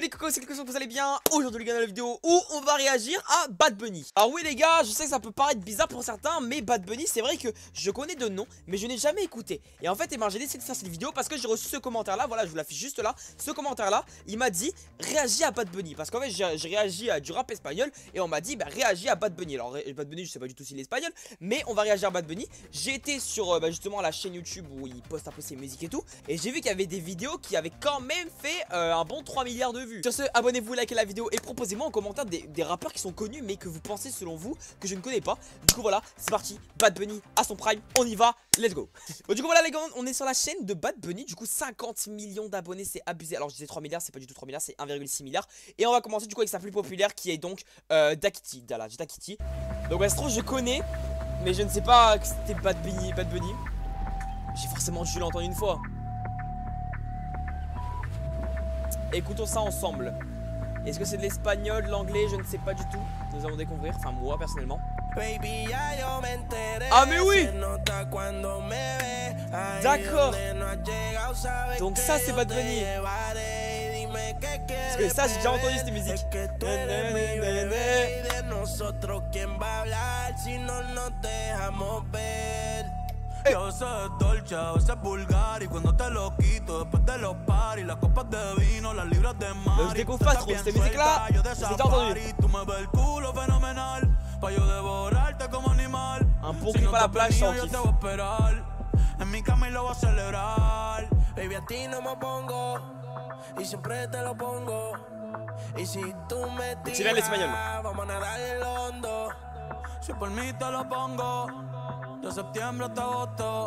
Salut Coco, c'est que vous allez bien. Aujourd'hui les gars, dans la vidéo où on va réagir à Bad Bunny. Alors oui les gars, je sais que ça peut paraître bizarre pour certains, mais Bad Bunny, c'est vrai que je connais de nom, mais je n'ai jamais écouté. Et en fait, j'ai décidé de faire cette vidéo parce que j'ai reçu ce commentaire là. Voilà, je vous l'affiche juste là. Ce commentaire là, il m'a dit réagis à Bad Bunny. Parce qu'en fait, j'ai réagi à du rap espagnol et on m'a dit bah réagis à Bad Bunny. Alors Bad Bunny, je sais pas du tout s'il est espagnol, mais on va réagir à Bad Bunny. J'ai été sur justement la chaîne YouTube où il poste un peu ses musiques et tout, et j'ai vu qu'il y avait des vidéos qui avaient quand même fait un bon 3 milliards de vues. Sur ce, abonnez-vous, likez la vidéo et proposez-moi en commentaire des rappeurs qui sont connus mais que vous pensez selon vous que je ne connais pas. Du coup voilà, c'est parti, Bad Bunny à son prime, on y va, let's go. Bon, du coup voilà les gars, on est sur la chaîne de Bad Bunny. Du coup 50 millions d'abonnés, c'est abusé. Alors je disais 3 milliards, c'est pas du tout 3 milliards, c'est 1,6 milliard. Et on va commencer du coup avec sa plus populaire qui est donc Dakiti, Dakiti. Donc bah, se trouve je connais, mais je ne sais pas que c'était Bad Bunny. J'ai forcément dû l'entendre une fois. Écoutons ça ensemble. Est-ce que c'est de l'espagnol, de l'anglais? Je ne sais pas du tout. Nous allons découvrir, enfin moi personnellement. Ah mais oui! D'accord. Donc ça c'est Bad Bunny. Parce que ça j'ai déjà entendu cette musique. Yo soy dolce, a veces vulgar y cuando te lo quito después de los paris, las copas de vino, las libras de mar. Je découvre pas trop cette musique là. J'ai déjà entendu. Un bon clip à la plage, sans kiff. En mi cama y lo voy a celebrar. Baby, a ti no me pongo y siempre te lo pongo. Y si tú me tiras, vamos a nadar el hondo. Si por mí te lo pongo, de septiembre hasta agosto.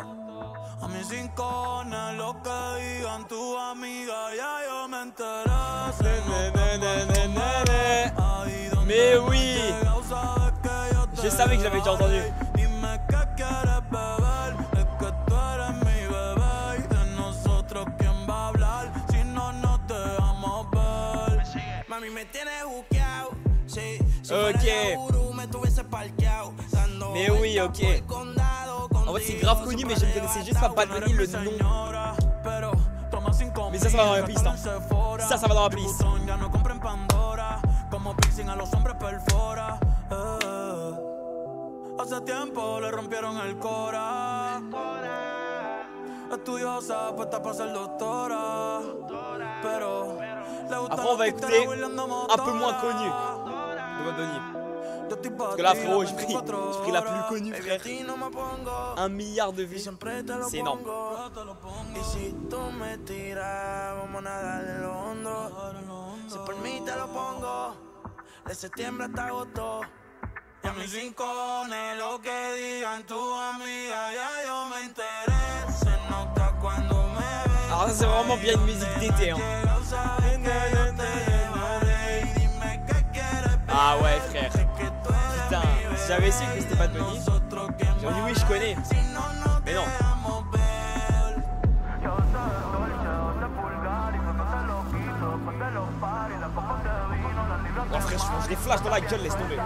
A mis rincones, lo que digan tu amiga, ya yo me enteré. Mais oui, je savais que j'avais déjà entendu. Dime que quieres beber, es que tú eres mi bebé. Y de nosotros quién va a hablar, si no nos dejamos ver. Mami, me tienes buqueado. Sí, si ok. me tuviese parqueado. Mais oui, ok. En fait, c'est grave connu, mais je ne connaissais juste pas Bad Bunny le nom. Mais ça va dans la playlist. Hein. Ça va dans la playlist. Hace tiempo le rompieron el cora. Estudiosa, puesta para ser doctora. Pero après, on va écouter un peu moins connu de Bad Bunny. Parce que là, frérot, j'ai pris la plus connue, frère. 1 milliard de vues, c'est énorme. Y si tú me tiras, vamos a nadar en lo hondo. Si por mí te lo pongo, de septiembre hasta agosto. Y a mis rincones, lo que digan tu amiga, ya yo me enteré. Se nota cuando me ves. Alors ça c'est vraiment bien une musique d'été hein. Ah ouais frère. Putain, si j'avais su que c'était Bad Bunny, j'aurais dit oui je connais. Mais non. Oh frère, je les flash dans la gueule, laisse tomber.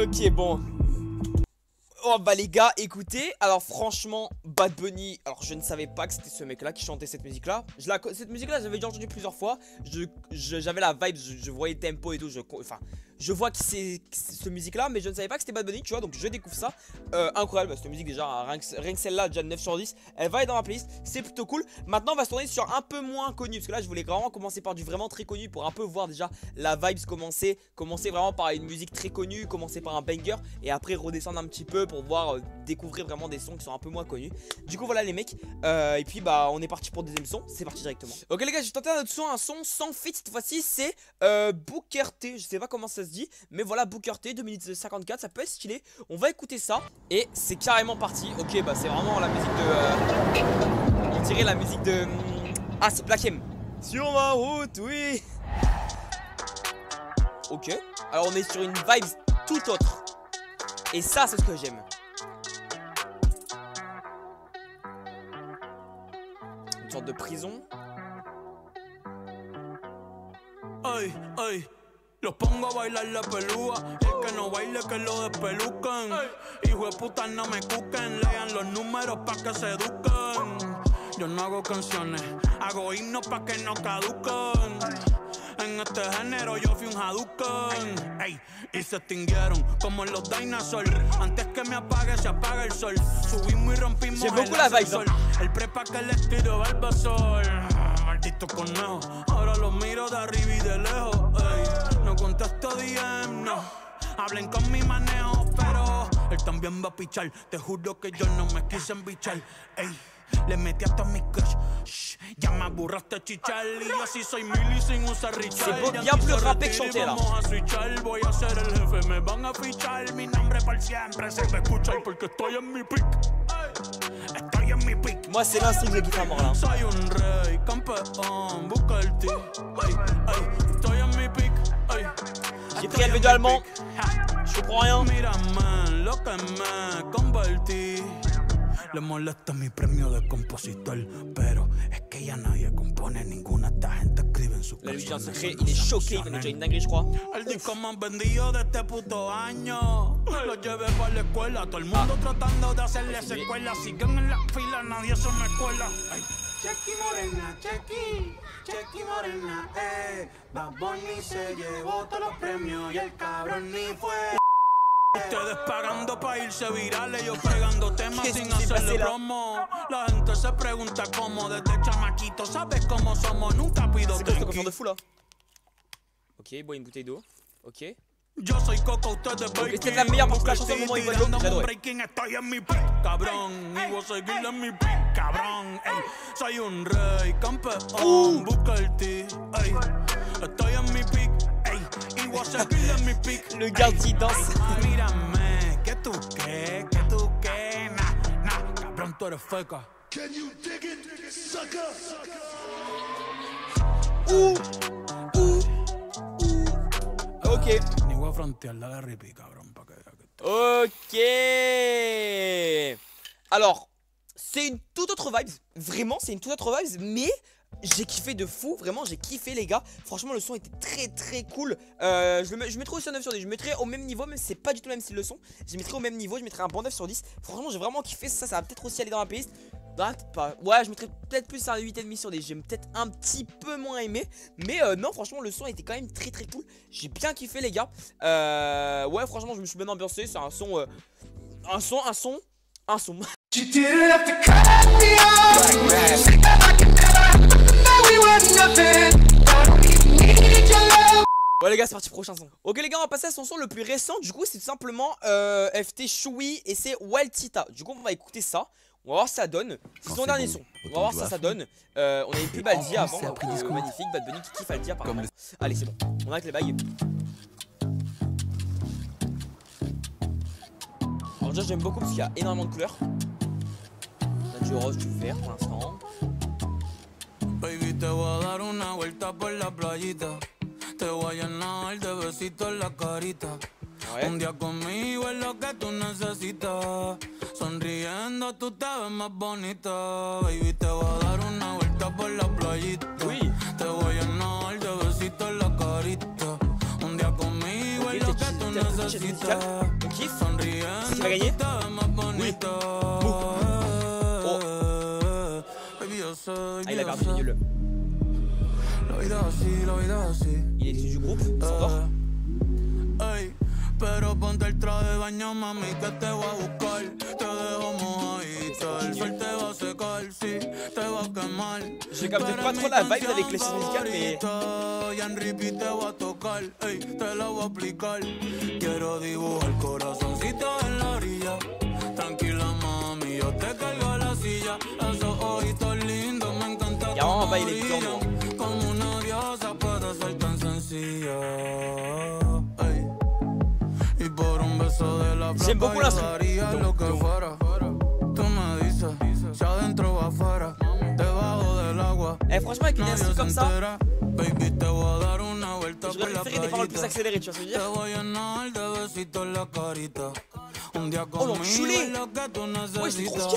Ok, bon. Oh bah les gars, écoutez, alors franchement, Bad Bunny, alors je ne savais pas que c'était ce mec là qui chantait cette musique là. Cette musique là j'avais déjà entendu plusieurs fois. J'avais la vibe, je voyais le tempo et tout, je vois que c'est cette musique là, mais je ne savais pas que c'était Bad Bunny, tu vois, donc je découvre ça. Incroyable, cette musique déjà, rien que celle-là, déjà 9 sur 10, elle va être dans ma playlist, c'est plutôt cool. Maintenant on va se tourner sur un peu moins connu, parce que là je voulais vraiment commencer par du vraiment très connu pour un peu voir déjà la vibes commencer vraiment par une musique très connue, commencer par un banger, et après redescendre un petit peu pour voir découvrir vraiment des sons qui sont un peu moins connus. Du coup voilà les mecs, et puis bah on est parti pour le deuxième son, c'est parti directement. Ok les gars, je vais tenter un autre son, sans feat cette fois-ci, c'est Booker T, je sais pas comment ça se dit, mais voilà Booker T, 2 minutes 54, ça peut être stylé. On va écouter ça, et c'est carrément parti. Ok bah c'est vraiment la musique de... on dirait la musique de... Ah c'est Black M. Sur ma route, oui. Ok, alors on est sur une vibe tout autre. Et ça c'est ce que j'aime. Une sorte de prison. Ay, ay. Los pongo a bailar la pelúa. Y el que no baile que lo despelucan. Hijo de puta no me cuquen. Lean los números pa' que se eduquen. Yo no hago canciones, hago himnos pa' que no caduquen. En este género yo fui un Hadouken. Ey, y se extinguieron como los dinosaurs. Antes que me apague se apaga el sol. Subimos y rompimos el sol. El prepa que les tiro Barbasol. Maldito conejo, ahora los miro de arriba y de lejos. Ey, no contesto DM, no. Hablen con mi manejo, pero él también va a pichar. Te juro que yo no me quise embichar. Ey, le metí hasta mi crush. Shh, ya me aburraste chichar. Y yo así soy Milly sin usar Richard. C'est bien plus rappé que chanté là. Vamos a switchar, voy a ser el jefe, me van a fichar. Mi nombre para siempre se me escucha porque estoy en mi pick. Estoy en mi pick. Moi c'est l'instru que j'ai kiffé à mort là. Soy un rey, campeón, busca el ti. Ay, ay, estoy en mi pick. Ay. J'ai pris LV2 allemand. Je comprends rien. Mírame, lo que me convertí. Le molesta mi premio de compositor, pero es que ya nadie compone ninguna. Esta gente escribe en su Là, lui, j'ai un secret, il est choqué, il va nous dire une dinguerie, je crois. El disco más vendido de este puto año. Lo llevé para la escuela, todo el mundo tratando de hacerle secuela. Siguen en la fila, nadie se me cuela. Chequi morena, chequi morena, Bad Bunny se llevó todos los premios y el cabrón ni fue. Ustedes pagando pa' irse virales, yo pegando temas sin hacerle promo. La gente se pregunta cómo, desde chamaquito, ¿sabes cómo somos? Nunca pido C'est quoi cette coiffure de fou là? Ok, il boit une bouteille d'eau. Ok. Yo soy Coco, ustedes Donc esta es la meilleure pour que la chanson au moment où il boit de l'eau, j'adore. Estoy en mi pick, cabrón. Y voy a seguir en mi pick, cabrón. Ey, soy un rey, campeón, busca el ti. Ey, estoy en mi pick, ey, y voy a seguir en mi pick. Le gars qui danse. Mírame, que tú qué, nah, cabrón, tú eres feca. Can you dig it, sucker? Ok. Ni voy a frontear la de Rippy, cabrón, pa' que vea que... Ok. Alors, c'est une toute autre vibe. Vraiment, c'est une toute autre vibe. Mais j'ai kiffé de fou. Vraiment, j'ai kiffé, les gars. Franchement, le son était très très cool. Je mettrai aussi un 9 sur 10. Je mettrai au même niveau, même si c'est pas du tout le même style de son. Je mettrai au même niveau. Je mettrai un bon 9 sur 10. Franchement, j'ai vraiment kiffé. Ça va peut-être aussi aller dans la playlist. Pas. Ouais, je mettrais peut-être plus un 8,5 sur 10. J'ai peut-être un petit peu moins aimé. Mais non, franchement, le son était quand même très très cool. J'ai bien kiffé, les gars. Ouais, franchement, je me suis bien ambiancé. C'est un son. Un son. Ouais les gars, c'est parti, prochain son. Ok les gars, on va passer à son son le plus récent. Du coup c'est tout simplement FT Choui et c'est Wild Tita. Du coup on va écouter ça. On va voir ce que ça donne. C'est son dernier son. On va voir ce que ça donne. On avait plus Baldi avant. Magnifique, Bad Bunny qui kiffe Aldi apparemment. Allez c'est bon, on arrête les bagues. Alors déjà j'aime beaucoup parce qu'il y a énormément de couleurs. On a du rose, du vert pour l'instant. Baby, te voy a dar una vuelta por la playita. Te voy a llenar de besitos la carita. Ouais. Un día conmigo es lo que tú necesitas. Sonriendo tú te ves más bonita. Baby, te voy a dar una vuelta por la playita. Oui. Te voy a llenar de besitos la carita. Un día conmigo es lo que tú necesitas. Sonriendo tú te ves más bonita. Ah il a perdu, milieu. Il est issu du groupe, il s'endort. Pero ponte el traje de baño, mami, que te voy a buscar. Te dejo mojadita, el sol te va a secar, sí, te va a quemar. J'ai capté pas trop la vibe avec les sons musicales, mais... Y en Rippy te voy a tocar, ey, te la voy a aplicar. Quiero dibujar corazoncito en la orilla. Tranquila, mami, yo te cargo a la silla. Esos ojitos lindos, me encanta. Ya vamos a bailar el tomo. Como una diosa puede ser tan sencilla. Ey. Y por un beso de la J'aime beaucoup daría lo que fuera. Tú me dices, si adentro o afuera, debajo del agua. Franchement, avec une instru comme ça, baby, te voy a dar una vuelta por j'aurais la préféré des paroles plus accélérées, tu vois ce que je veux Te dire? voy a llenar de besitos la carita. Un día conmigo es lo que tú necesitas.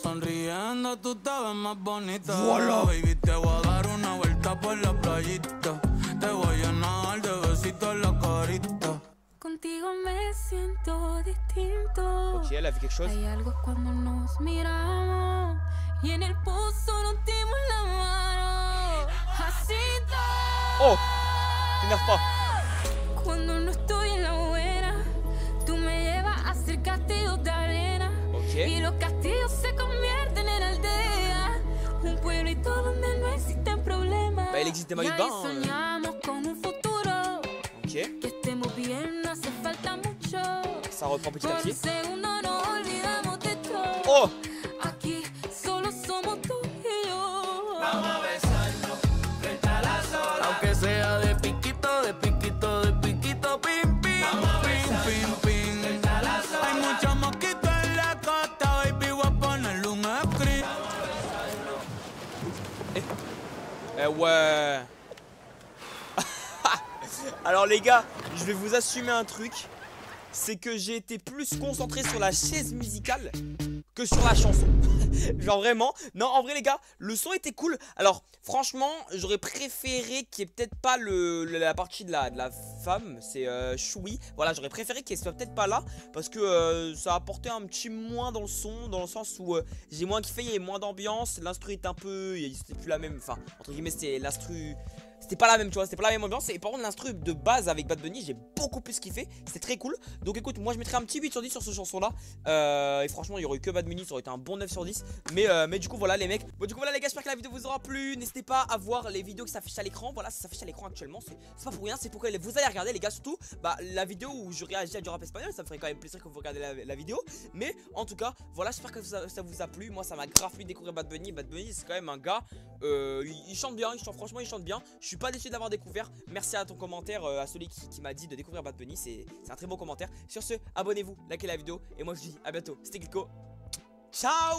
Sonriendo tú te ves más bonita. Voilà. Baby, te voy a dar una vuelta por la playita. Te voy a llenar de besitos. besitos los coritos. Contigo me siento distinto. Ok, elle a vu quelque chose. Hay algo cuando nos miramos y en el pozo nos dimos la mano. Así Oh, t'énerve pas. cuando no estoy en la buena, tú me llevas a hacer castillos de arena. Ok. Y los castillos se convierten en aldeas. Un pueblito donde no existen problemas. Bah, il existe des Y maillots de ahí bain. Hein. soñamos con un futuro. Ok. Que estemos bien, no hace falta mucho. Ça reprend petit à Por un petit. segundo nos olvidamos de todo. Oh, Aquí solo somos tú y yo. Vamos a besarnos frente a la sola. Aunque sea de piquito, de piquito, de piquito, pim, pim. Vamos a besarnos frente a la sola. Hay muchos mosquitos en la costa, baby, voy a ponerle un script. ouais. Alors les gars, je vais vous assumer un truc. C'est que j'ai été plus concentré sur la chaise musicale que sur la chanson. Genre vraiment. Non, en vrai les gars, le son était cool. Alors franchement, j'aurais préféré qu'il n'y ait peut-être pas la partie de la femme. C'est Choui. Voilà, j'aurais préféré qu'elle soit peut-être pas là. Parce que ça a apporté un petit moins dans le son. Dans le sens où j'ai moins kiffé, il y avait moins d'ambiance. L'instru est un peu... C'était plus la même. Enfin, entre guillemets, c'était l'instru... C'était pas la même, tu vois, c'était pas la même ambiance. Et par contre, l'instru de base avec Bad Bunny, j'ai beaucoup plus kiffé. C'était très cool. Donc écoute, moi je mettrais un petit 8 sur 10 sur ce chanson-là. Et franchement, il y aurait eu que Bad Bunny, ça aurait été un bon 9 sur 10. Mais du coup, voilà les mecs. Bon, du coup, voilà les gars, j'espère que la vidéo vous aura plu. N'hésitez pas à voir les vidéos qui s'affichent à l'écran. Voilà, ça s'affiche à l'écran actuellement. C'est pas pour rien, c'est pour que vous allez regarder, les gars. Surtout, bah, la vidéo où je réagis à du rap espagnol, ça me ferait quand même plaisir que vous regardez la vidéo. Mais en tout cas, voilà, j'espère que ça vous a plu. Moi, ça m'a grave plu découvrir Bad Bunny. Bad Bunny, c'est quand même un gars. Il chante bien, franchement, il chante bien. Je suis pas déçu d'avoir découvert. Merci à ton commentaire, à celui qui m'a dit de découvrir Bad Bunny. C'est un très bon commentaire. Sur ce, abonnez-vous, likez la vidéo. Et moi, je vous dis à bientôt. C'était Glico. Ciao.